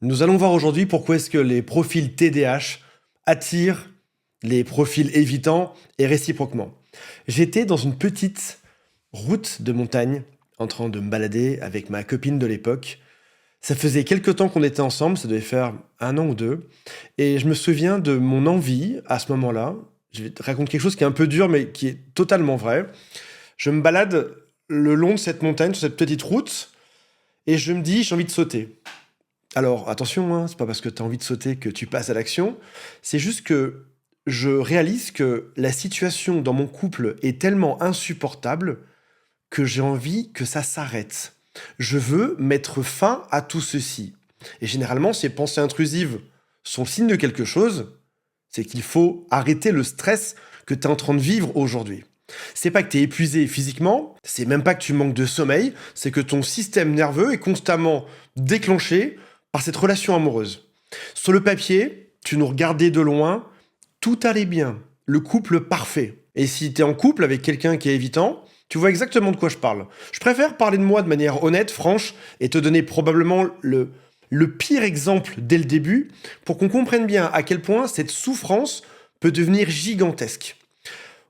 Nous allons voir aujourd'hui pourquoi est-ce que les profils TDAH attirent les profils évitants et réciproquement. J'étais dans une petite route de montagne en train de me balader avec ma copine de l'époque. Ça faisait quelques temps qu'on était ensemble, ça devait faire 1 an ou 2. Et je me souviens de mon envie à ce moment-là. Je vais te raconter quelque chose qui est un peu dur mais qui est totalement vrai. Je me balade le long de cette montagne, sur cette petite route, et je me dis j'ai envie de sauter. Alors, attention, hein, c'est pas parce que tu as envie de sauter que tu passes à l'action. C'est juste que je réalise que la situation dans mon couple est tellement insupportable que j'ai envie que ça s'arrête. Je veux mettre fin à tout ceci. Et généralement, ces pensées intrusives sont le signe de quelque chose, c'est qu'il faut arrêter le stress que tu es en train de vivre aujourd'hui. C'est pas que tu es épuisé physiquement, c'est même pas que tu manques de sommeil, c'est que ton système nerveux est constamment déclenché par cette relation amoureuse. Sur le papier, tu nous regardais de loin, tout allait bien, le couple parfait. Et si tu es en couple avec quelqu'un qui est évitant, tu vois exactement de quoi je parle. Je préfère parler de moi de manière honnête, franche, et te donner probablement le pire exemple dès le début, pour qu'on comprenne bien à quel point cette souffrance peut devenir gigantesque.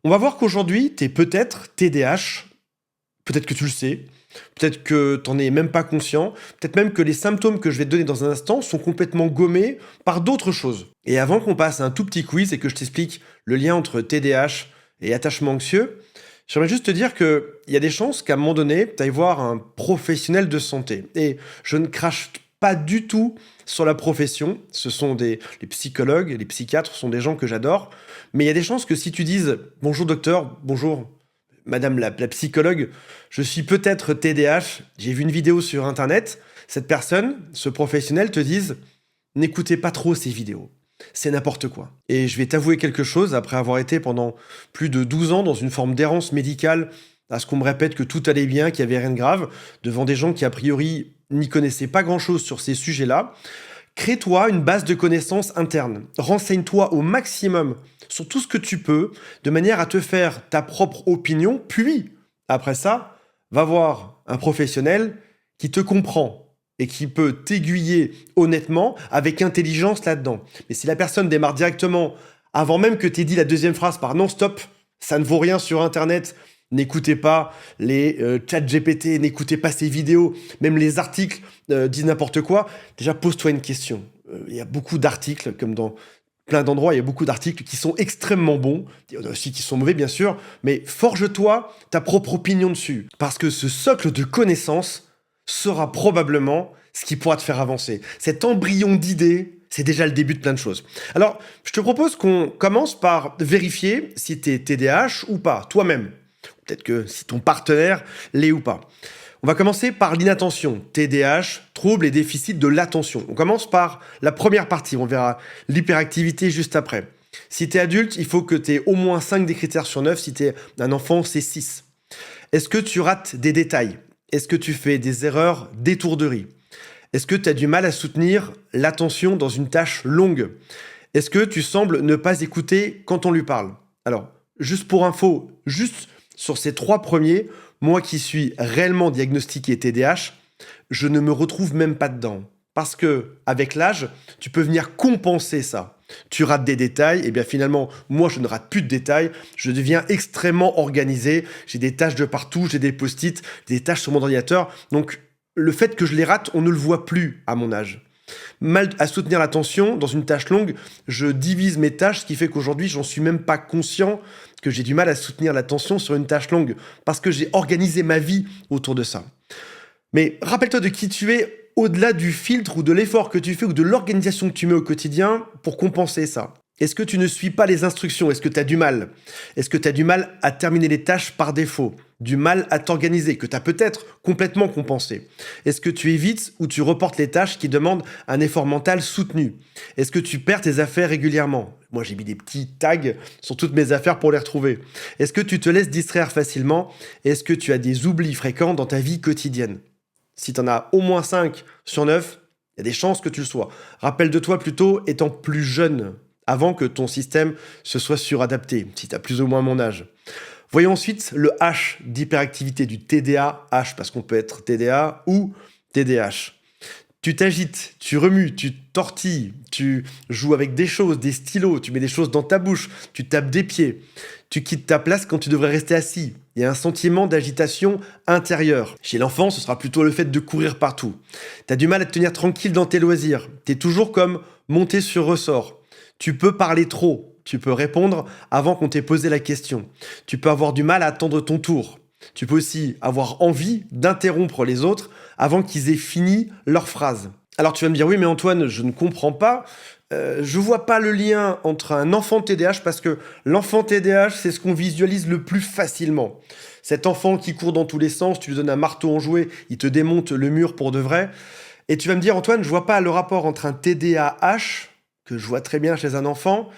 On va voir qu'aujourd'hui, tu es peut-être TDAH, peut-être que tu le sais, peut-être que tu n'en es même pas conscient, peut-être même que les symptômes que je vais te donner dans un instant sont complètement gommés par d'autres choses. Et avant qu'on passe à un tout petit quiz et que je t'explique le lien entre TDAH et attachement anxieux, j'aimerais juste te dire qu'il y a des chances qu'à un moment donné, tu ailles voir un professionnel de santé. Et je ne crache pas du tout sur la profession. Ce sont les psychologues, les psychiatres sont des gens que j'adore. Mais il y a des chances que si tu dises « Bonjour docteur, bonjour madame la psychologue, je suis peut-être TDAH, j'ai vu une vidéo sur internet », cette personne, ce professionnel te dise « N'écoutez pas trop ces vidéos. C'est n'importe quoi. » Et je vais t'avouer quelque chose, après avoir été pendant plus de 12 ans dans une forme d'errance médicale, à ce qu'on me répète que tout allait bien, qu'il n'y avait rien de grave, devant des gens qui a priori n'y connaissaient pas grand-chose sur ces sujets-là, crée-toi une base de connaissances interne. Renseigne-toi au maximum sur tout ce que tu peux, de manière à te faire ta propre opinion, puis, après ça, va voir un professionnel qui te comprend et qui peut t'aiguiller honnêtement, avec intelligence là-dedans. Mais si la personne démarre directement, avant même que tu aies dit la deuxième phrase par non, stop, ça ne vaut rien sur Internet, n'écoutez pas les chats GPT, n'écoutez pas ces vidéos, même les articles disent n'importe quoi, déjà pose-toi une question. Il y a beaucoup d'articles, comme dans plein d'endroits, il y a beaucoup d'articles qui sont extrêmement bons, il y en a aussi qui sont mauvais bien sûr, mais forge-toi ta propre opinion dessus, parce que ce socle de connaissances sera probablement ce qui pourra te faire avancer. Cet embryon d'idées, c'est déjà le début de plein de choses. Alors, je te propose qu'on commence par vérifier si tu es TDAH ou pas, toi-même. Peut-être que si ton partenaire l'est ou pas. On va commencer par l'inattention. TDAH, trouble et déficit de l'attention. On commence par la première partie. On verra l'hyperactivité juste après. Si tu es adulte, il faut que tu aies au moins 5 des critères sur 9. Si tu es un enfant, c'est 6. Est-ce que tu rates des détails? Est-ce que tu fais des erreurs d'étourderie? Est-ce que tu as du mal à soutenir l'attention dans une tâche longue? Est-ce que tu sembles ne pas écouter quand on lui parle? Alors, juste pour info, juste sur ces 3 premiers, moi qui suis réellement diagnostiqué TDAH, je ne me retrouve même pas dedans. Parce que avec l'âge, tu peux venir compenser ça. Tu rates des détails, et bien finalement, moi je ne rate plus de détails, je deviens extrêmement organisé, j'ai des tâches de partout, j'ai des post-it, des tâches sur mon ordinateur, donc le fait que je les rate, on ne le voit plus à mon âge. Mal à soutenir l'attention dans une tâche longue, je divise mes tâches, ce qui fait qu'aujourd'hui, j'en suis même pas conscient que j'ai du mal à soutenir l'attention sur une tâche longue, parce que j'ai organisé ma vie autour de ça. Mais rappelle-toi de qui tu es au-delà du filtre ou de l'effort que tu fais ou de l'organisation que tu mets au quotidien pour compenser ça. Est-ce que tu ne suis pas les instructions? Est-ce que tu as du mal? Est-ce que tu as du mal à terminer les tâches par défaut? Du mal à t'organiser, que tu as peut-être complètement compensé? Est-ce que tu évites ou tu reportes les tâches qui demandent un effort mental soutenu? Est-ce que tu perds tes affaires régulièrement? Moi, j'ai mis des petits tags sur toutes mes affaires pour les retrouver. Est-ce que tu te laisses distraire facilement? Est-ce que tu as des oublis fréquents dans ta vie quotidienne? Si tu en as au moins 5 sur 9, il y a des chances que tu le sois. Rappelle de toi plutôt étant plus jeune, avant que ton système se soit suradapté, si tu as plus ou moins mon âge. Voyons ensuite le H d'hyperactivité, du TDAH, parce qu'on peut être TDA ou TDAH. Tu t'agites, tu remues, tu tortilles, tu joues avec des choses, des stylos, tu mets des choses dans ta bouche, tu tapes des pieds, tu quittes ta place quand tu devrais rester assis. Il y a un sentiment d'agitation intérieure. Chez l'enfant, ce sera plutôt le fait de courir partout. T'as du mal à te tenir tranquille dans tes loisirs. T'es toujours comme monté sur ressort. Tu peux parler trop. Tu peux répondre avant qu'on t'ait posé la question. Tu peux avoir du mal à attendre ton tour. Tu peux aussi avoir envie d'interrompre les autres avant qu'ils aient fini leur phrase. Alors tu vas me dire, oui mais Antoine, je ne comprends pas, je vois pas le lien entre un enfant TDAH parce que l'enfant TDAH, c'est ce qu'on visualise le plus facilement. Cet enfant qui court dans tous les sens, tu lui donnes un marteau en jouet, il te démonte le mur pour de vrai. Et tu vas me dire, Antoine, je vois pas le rapport entre un TDAH, que je vois très bien chez un enfant,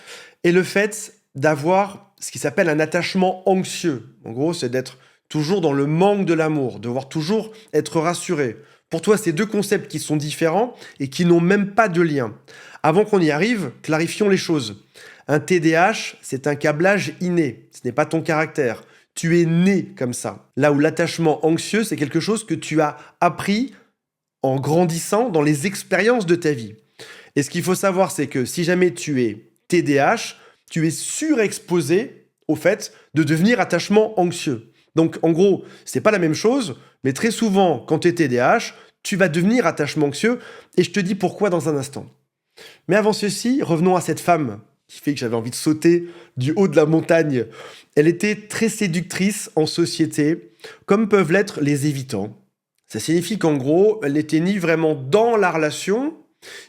et le fait d'avoir ce qui s'appelle un attachement anxieux. En gros, c'est d'être toujours dans le manque de l'amour, devoir toujours être rassuré. Pour toi, c'est deux concepts qui sont différents et qui n'ont même pas de lien. Avant qu'on y arrive, clarifions les choses. Un TDAH, c'est un câblage inné, ce n'est pas ton caractère. Tu es né comme ça. Là où l'attachement anxieux, c'est quelque chose que tu as appris en grandissant dans les expériences de ta vie. Et ce qu'il faut savoir, c'est que si jamais tu es TDAH, tu es surexposé au fait de devenir attachement anxieux. Donc, en gros, c'est pas la même chose, mais très souvent, quand tu es TDAH, tu vas devenir attachement anxieux, et je te dis pourquoi dans un instant. Mais avant ceci, revenons à cette femme qui fait que j'avais envie de sauter du haut de la montagne. Elle était très séductrice en société, comme peuvent l'être les évitants. Ça signifie qu'en gros, elle n'était ni vraiment dans la relation,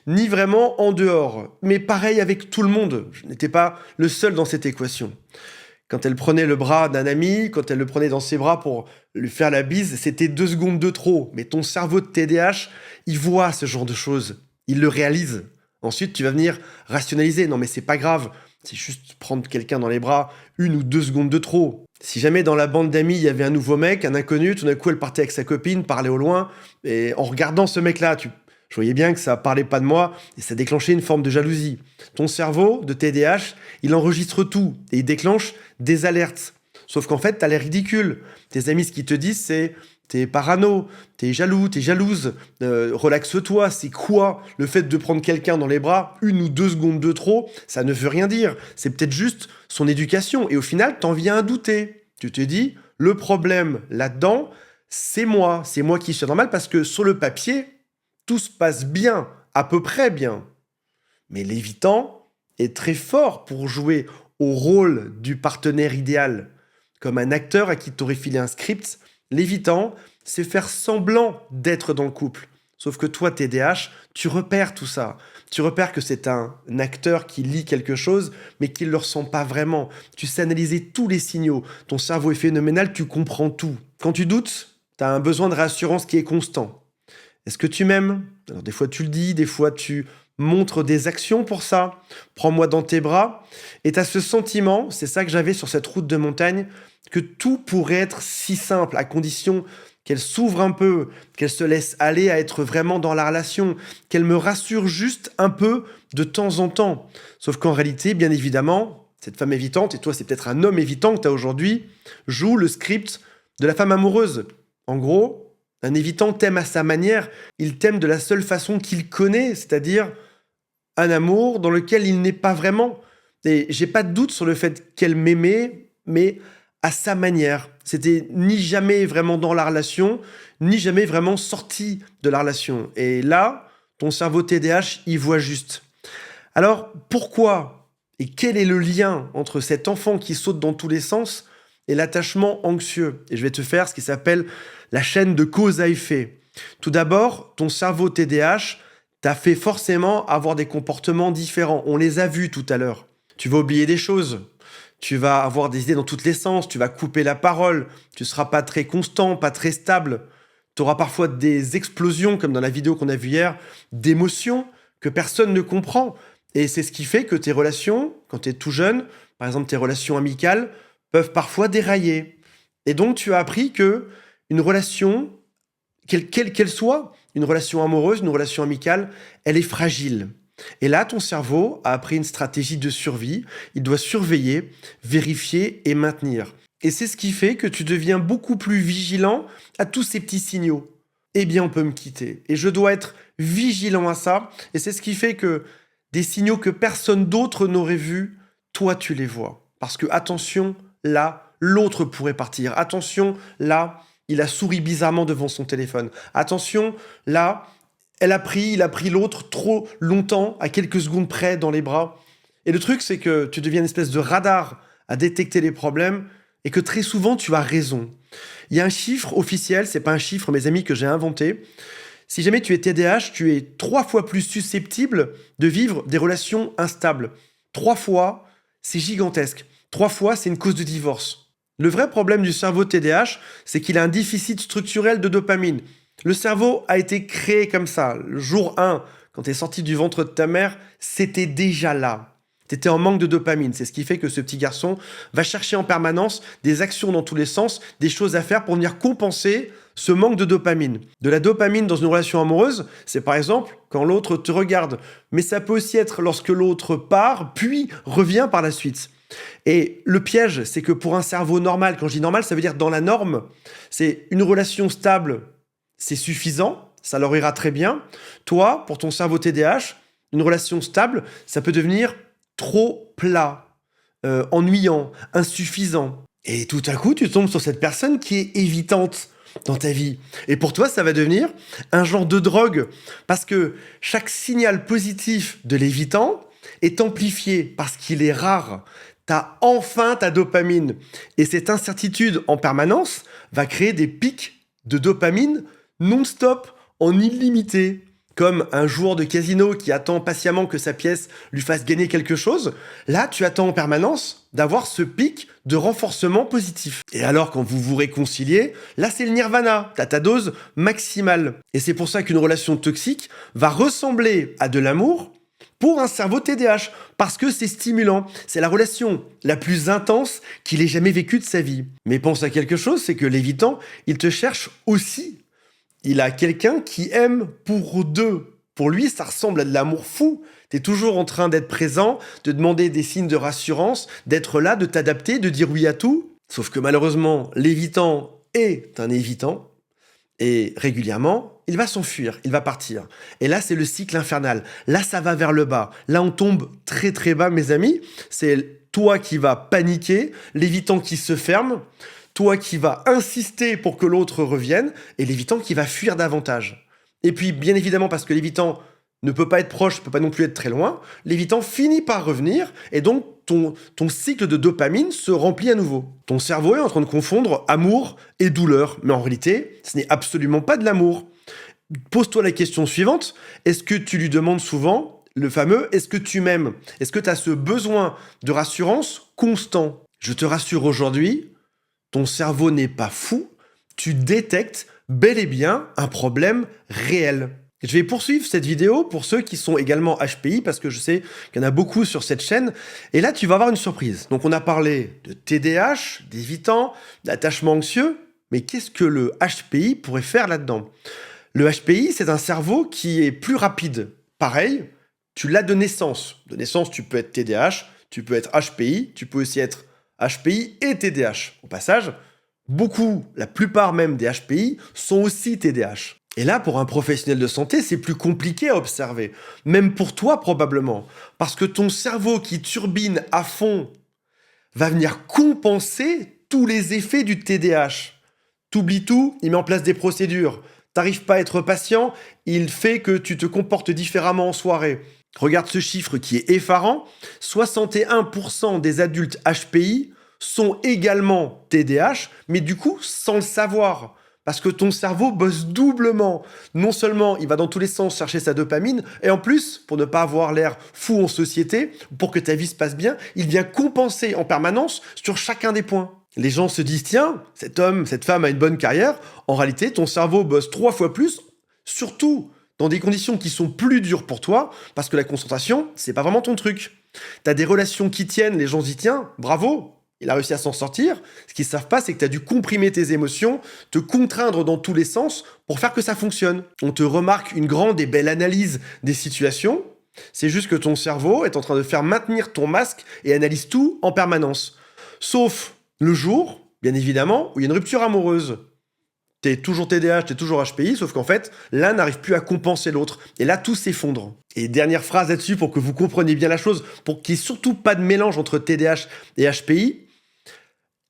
ni vraiment en dehors. Mais pareil avec tout le monde, je n'étais pas le seul dans cette équation. Quand elle prenait le bras d'un ami, quand elle le prenait dans ses bras pour lui faire la bise, c'était 2 secondes de trop. Mais ton cerveau de TDAH, il voit ce genre de choses. Il le réalise. Ensuite, tu vas venir rationaliser. Non, mais c'est pas grave. C'est juste prendre quelqu'un dans les bras 1 ou 2 secondes de trop. Si jamais dans la bande d'amis, il y avait un nouveau mec, un inconnu, tout d'un coup, elle partait avec sa copine, parlait au loin. Et en regardant ce mec-là, je voyais bien que ça parlait pas de moi et ça déclenchait une forme de jalousie. Ton cerveau de TDAH, il enregistre tout et il déclenche des alertes. Sauf qu'en fait, t'as l'air ridicule. Tes amis, ce qu'ils te disent, c'est t'es parano, t'es jaloux, t'es jalouse, relaxe-toi. C'est quoi le fait de prendre quelqu'un dans les bras 1 ou 2 secondes de trop? Ça ne veut rien dire. C'est peut-être juste son éducation. Et au final, t'en viens à douter. Tu te dis, le problème là-dedans, c'est moi. C'est moi qui suis normal parce que sur le papier, tout se passe bien, à peu près bien. Mais l'évitant est très fort pour jouer au rôle du partenaire idéal. Comme un acteur à qui t'aurait filé un script, l'évitant, c'est faire semblant d'être dans le couple. Sauf que toi, TDAH, tu repères tout ça. Tu repères que c'est un acteur qui lit quelque chose, mais qui ne le ressent pas vraiment. Tu sais analyser tous les signaux. Ton cerveau est phénoménal, tu comprends tout. Quand tu doutes, tu as un besoin de réassurance qui est constant. Est-ce que tu m'aimes? Alors des fois tu le dis, des fois tu montres des actions pour ça. Prends-moi dans tes bras. Et tu as ce sentiment, c'est ça que j'avais sur cette route de montagne, que tout pourrait être si simple, à condition qu'elle s'ouvre un peu, qu'elle se laisse aller à être vraiment dans la relation, qu'elle me rassure juste un peu de temps en temps. Sauf qu'en réalité, bien évidemment, cette femme évitante, et toi c'est peut-être un homme évitant que tu as aujourd'hui, joue le script de la femme amoureuse. En gros, un évitant t'aime à sa manière, il t'aime de la seule façon qu'il connaît, c'est-à-dire un amour dans lequel il n'est pas vraiment. Et j'ai pas de doute sur le fait qu'elle m'aimait, mais à sa manière. C'était ni jamais vraiment dans la relation, ni jamais vraiment sorti de la relation. Et là, ton cerveau TDAH y voit juste. Alors, pourquoi et quel est le lien entre cet enfant qui saute dans tous les sens et l'attachement anxieux? Et je vais te faire ce qui s'appelle la chaîne de cause à effet. Tout d'abord, ton cerveau TDAH t'a fait forcément avoir des comportements différents. On les a vus tout à l'heure. Tu vas oublier des choses. Tu vas avoir des idées dans tous les sens. Tu vas couper la parole. Tu ne seras pas très constant, pas très stable. Tu auras parfois des explosions, comme dans la vidéo qu'on a vue hier, d'émotions que personne ne comprend. Et c'est ce qui fait que tes relations, quand tu es tout jeune, par exemple tes relations amicales, peuvent parfois dérailler. Et donc tu as appris que une relation, quelle qu'elle soit, une relation amoureuse, une relation amicale, elle est fragile. Et là, ton cerveau a appris une stratégie de survie. Il doit surveiller, vérifier et maintenir. Et c'est ce qui fait que tu deviens beaucoup plus vigilant à tous ces petits signaux. eh bien on peut me quitter. Et je dois être vigilant à ça. Et c'est ce qui fait que des signaux que personne d'autre n'aurait vus, toi tu les vois. Parce que attention, là, l'autre pourrait partir. Attention, là, il a souri bizarrement devant son téléphone. Attention, là, il a pris l'autre trop longtemps, à quelques secondes près, dans les bras. Et le truc, c'est que tu deviens une espèce de radar à détecter les problèmes et que très souvent, tu as raison. Il y a un chiffre officiel, c'est pas un chiffre, mes amis, que j'ai inventé. Si jamais tu es TDAH, tu es 3 fois plus susceptible de vivre des relations instables. 3 fois, c'est gigantesque. 3 fois, c'est une cause de divorce. Le vrai problème du cerveau TDAH, c'est qu'il a un déficit structurel de dopamine. Le cerveau a été créé comme ça. Le jour 1, quand tu es sorti du ventre de ta mère, c'était déjà là. Tu étais en manque de dopamine. C'est ce qui fait que ce petit garçon va chercher en permanence des actions dans tous les sens, des choses à faire pour venir compenser ce manque de dopamine. De la dopamine dans une relation amoureuse, c'est par exemple quand l'autre te regarde. Mais ça peut aussi être lorsque l'autre part, puis revient par la suite. Et le piège, c'est que pour un cerveau normal, quand je dis normal, ça veut dire dans la norme, c'est une relation stable, c'est suffisant, ça leur ira très bien. Toi, pour ton cerveau TDAH, une relation stable, ça peut devenir trop plat, ennuyant, insuffisant. Et tout à coup, tu tombes sur cette personne qui est évitante dans ta vie. Et pour toi, ça va devenir un genre de drogue. Parce que chaque signal positif de l'évitant est amplifié parce qu'il est rare. T'as enfin ta dopamine. Et cette incertitude en permanence va créer des pics de dopamine non-stop, en illimité. Comme un joueur de casino qui attend patiemment que sa pièce lui fasse gagner quelque chose, là, tu attends en permanence d'avoir ce pic de renforcement positif. Et alors, quand vous vous réconciliez, là, c'est le nirvana, t'as ta dose maximale. Et c'est pour ça qu'une relation toxique va ressembler à de l'amour pour un cerveau TDAH, parce que c'est stimulant. C'est la relation la plus intense qu'il ait jamais vécue de sa vie. Mais pense à quelque chose, c'est que l'évitant, il te cherche aussi. Il a quelqu'un qui aime pour deux. Pour lui, ça ressemble à de l'amour fou. T'es toujours en train d'être présent, de demander des signes de rassurance, d'être là, de t'adapter, de dire oui à tout. Sauf que malheureusement, l'évitant est un évitant. Et régulièrement, il va s'enfuir, il va partir. Et là, c'est le cycle infernal. Là, ça va vers le bas. Là, on tombe très très bas, mes amis. C'est toi qui vas paniquer, l'évitant qui se ferme, toi qui vas insister pour que l'autre revienne, et l'évitant qui va fuir davantage. Et puis, bien évidemment, parce que l'évitant ne peut pas être proche, ne peut pas non plus être très loin, l'évitant finit par revenir, et donc ton cycle de dopamine se remplit à nouveau. Ton cerveau est en train de confondre amour et douleur, mais en réalité, ce n'est absolument pas de l'amour. Pose-toi la question suivante, est-ce que tu lui demandes souvent le fameux « est-ce que tu m'aimes » Est-ce que tu as ce besoin de rassurance constant? Je te rassure aujourd'hui, ton cerveau n'est pas fou, tu détectes bel et bien un problème réel. Je vais poursuivre cette vidéo pour ceux qui sont également HPI, parce que je sais qu'il y en a beaucoup sur cette chaîne. Et là, tu vas avoir une surprise. Donc, on a parlé de TDAH, d'évitant, d'attachement anxieux. Mais qu'est-ce que le HPI pourrait faire là-dedans? Le HPI, c'est un cerveau qui est plus rapide. Pareil, tu l'as de naissance. De naissance, tu peux être TDAH, tu peux être HPI, tu peux aussi être HPI et TDAH. Au passage, la plupart même des HPI sont aussi TDAH. Et là, pour un professionnel de santé, c'est plus compliqué à observer. Même pour toi, probablement. Parce que ton cerveau qui turbine à fond va venir compenser tous les effets du TDAH. T'oublies tout, il met en place des procédures. T'arrives pas à être patient, il fait que tu te comportes différemment en soirée. Regarde ce chiffre qui est effarant. 61% des adultes HPI sont également TDAH, mais du coup, sans le savoir. Parce que ton cerveau bosse doublement. Non seulement il va dans tous les sens chercher sa dopamine, et en plus, pour ne pas avoir l'air fou en société, pour que ta vie se passe bien, il vient compenser en permanence sur chacun des points. Les gens se disent, tiens, cet homme, cette femme a une bonne carrière. En réalité, ton cerveau bosse 3 fois plus, surtout dans des conditions qui sont plus dures pour toi, parce que la concentration, c'est pas vraiment ton truc. T'as des relations qui tiennent, les gens se disent, tiens, bravo, il a réussi à s'en sortir. Ce qu'ils ne savent pas, c'est que tu as dû comprimer tes émotions, te contraindre dans tous les sens pour faire que ça fonctionne. On te remarque une grande et belle analyse des situations. C'est juste que ton cerveau est en train de faire maintenir ton masque et analyse tout en permanence. Sauf le jour, bien évidemment, où il y a une rupture amoureuse. T'es toujours TDAH, t'es toujours HPI, sauf qu'en fait, l'un n'arrive plus à compenser l'autre. Et là, tout s'effondre. Et dernière phrase là-dessus pour que vous compreniez bien la chose, pour qu'il n'y ait surtout pas de mélange entre TDAH et HPI.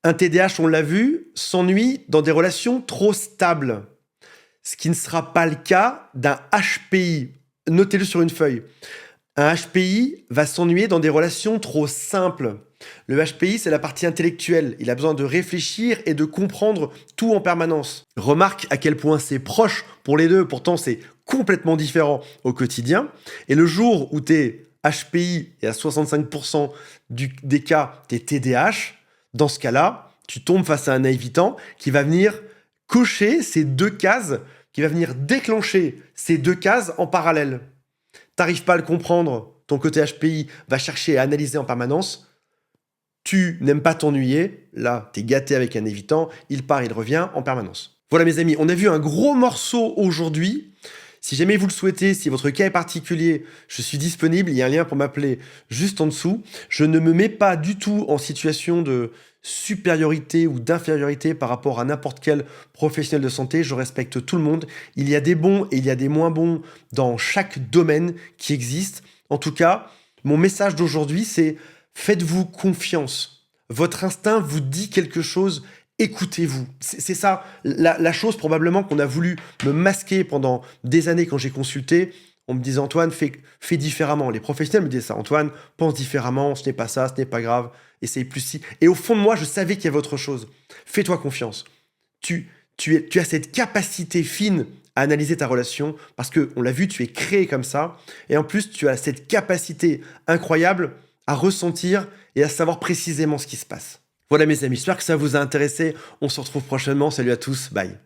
Un TDAH, on l'a vu, s'ennuie dans des relations trop stables. Ce qui ne sera pas le cas d'un HPI. Notez-le sur une feuille. Un HPI va s'ennuyer dans des relations trop simples. Le HPI, c'est la partie intellectuelle. Il a besoin de réfléchir et de comprendre tout en permanence. Remarque à quel point c'est proche pour les deux, pourtant c'est complètement différent au quotidien. Et le jour où tu es HPI et à 65% des cas, tu es TDAH, dans ce cas-là, tu tombes face à un évitant qui va venir cocher ces deux cases, qui va venir déclencher ces deux cases en parallèle. T'arrives pas à le comprendre, ton côté HPI va chercher à analyser en permanence. Tu n'aimes pas t'ennuyer, là, t'es gâté avec un évitant, il part, il revient en permanence. Voilà mes amis, on a vu un gros morceau aujourd'hui. Si jamais vous le souhaitez, si votre cas est particulier, je suis disponible, il y a un lien pour m'appeler juste en dessous. Je ne me mets pas du tout en situation de supériorité ou d'infériorité par rapport à n'importe quel professionnel de santé. Je respecte tout le monde. Il y a des bons et il y a des moins bons dans chaque domaine qui existe. En tout cas, mon message d'aujourd'hui, c'est faites-vous confiance. Votre instinct vous dit quelque chose. Écoutez-vous. C'est ça la chose probablement qu'on a voulu me masquer pendant des années quand j'ai consulté. On me disait Antoine, fais différemment. Les professionnels me disaient ça. Antoine, pense différemment, ce n'est pas ça, ce n'est pas grave, essaye plus si. Et au fond de moi, je savais qu'il y avait autre chose. Fais-toi confiance. Tu as cette capacité fine à analyser ta relation parce que, on l'a vu, tu es créé comme ça. Et en plus, tu as cette capacité incroyable à ressentir et à savoir précisément ce qui se passe. Voilà mes amis, j'espère que ça vous a intéressé. On se retrouve prochainement. Salut à tous, bye.